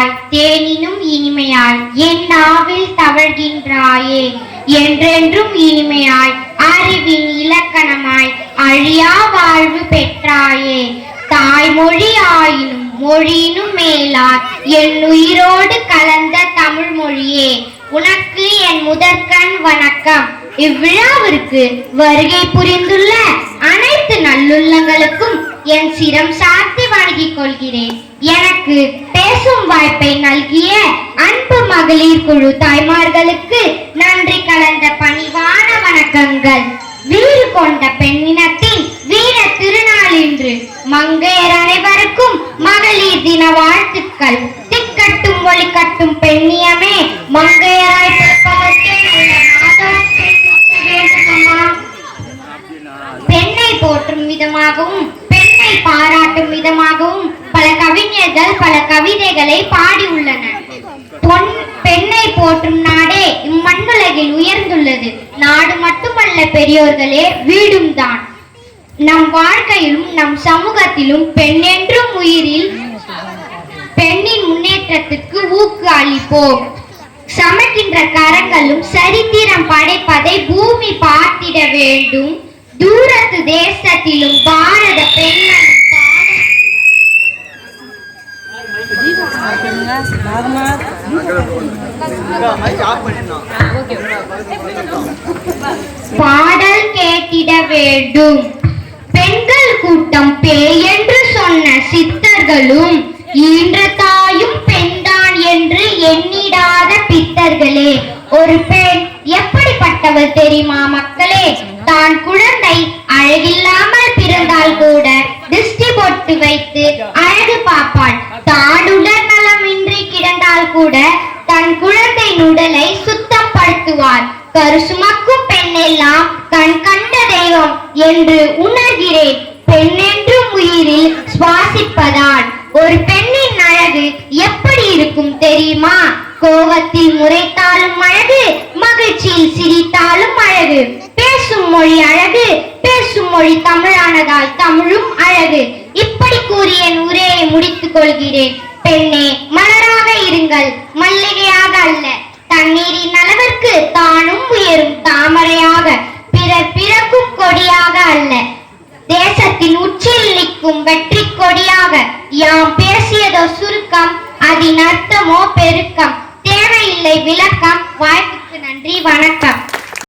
இனிமையாய் தேனினும் இனிமையாய் என் நாவில் தவழ்கின்றாயே. என்றென்றும் இனிமையாய் அறிவின் இலக்கணமாய் அழியா வாழ்வு பெற்றாயே. தாய்மொழி ஆயினும் மொழியினும் மேலாய் என் உயிரோடு கலந்த தமிழ் மொழியே, உனக்கு என் முதற்கண் வணக்கம். இவ்விழாவிற்கு வருகை புரிந்துள்ள அனைத்து நல்லுள்ளங்களுக்கும் என் சிரம் சார்த்தி வணங்கிக் கொள்கிறேன். எனக்கு பேசும் வாய்ப்பை நல்கிய அன்பு மகளிர் குழு தாய்மார்களுக்கு நன்றி கலந்த பணிவான வணக்கங்கள். வீறு கொண்ட பெண்ணினத்தின் வீர திருநாள் இன்று. மங்கையர் அனைவருக்கும் மகளிர் தின வாழ்த்துக்கள். திக்கட்டும் ஒளி கட்டும் பெண்ணியமே, மங்கையராய் பெண்ணை போற்றும் விதமாகவும் பெண்ணை பாராட்டும் விதமாகவும் பல கவிஞர்கள் பல கவிதைகளை பாடியுள்ளனர். பெண்ணை போற்றும் நாடே இம்மண்ணுலகில் உயர்ந்துள்ளது. நாடு மட்டுமல்ல பெரியோர்களே, வீடும் தான். நம் வாழ்க்கையிலும் நம் சமூகத்திலும் பெண் என்றும் உயிரில் பெண்ணின் முன்னேற்றத்திற்கு ஊக்கு அளிப்போம். சமைக்கின்ற கரங்களும் சரித்திரம் படைப்பதை பூமி பார்த்திட வேண்டும். தூரத்து தேசத்திலும் பாரத பெண்கள் பாடல் கேட்டிட வேண்டும். பெண்கள் கூட்டம் பேய் என்று சொன்ன சித்தர்களும் ஈன்ற தாயும் பெண்தான் என்று எண்ணிடாத பித்தர்களே. ஒரு பெண் எப்படிப்பட்டவள் தெரியுமா மக்களே? தான் குழந்தை அழகில்லாமல் பிறந்தால் கூட திருஷ்டி பொட்டு வைத்து அழகு பார்ப்பாள். தான் உடல் நலமின்றி கிடந்தால் கூட தன் குழந்தையின் உடலை சுத்தப்படுத்துவாள். கரு சுமக்கும் பெண்ணெல்லாம் கண் கண்ட தெய்வம் என்று உணர்கிறேன். பெண் என்றும் உயிரில் சுவாசிப்பதால் ஒரு பெண்ணின் அழகு எப்படி இருக்கும் தெரியுமா? கோபத்தில் முறைத்தாலும் அழகு, மகிழ்ச்சியில் சிரித்தாலும் அழகு. பேசும் மொழி அழகு, பேசும் மொழி தமிழானதால் தமிழும் அழகு. இப்படி கூறி என் உரையை முடித்துக் கொள்கிறேன். பெண்ணே, மலராக இருங்கள், மல்லிகையாக அல்ல. தண்ணீரின் அளவிற்கு தானும் உயரும் தாமரையாக, பிறர் பிறக்கும் கொடியாக அல்ல. தேசத்தின் உச்சியில் நிற்கும் வெற்றி கொடியாக. யாம் பேசியதோ சுருக்கம், அதன் அர்த்தமோ பெருக்கம். தேவையில்லை விளக்கம். வாய்ப்புக்கு நன்றி, வணக்கம்.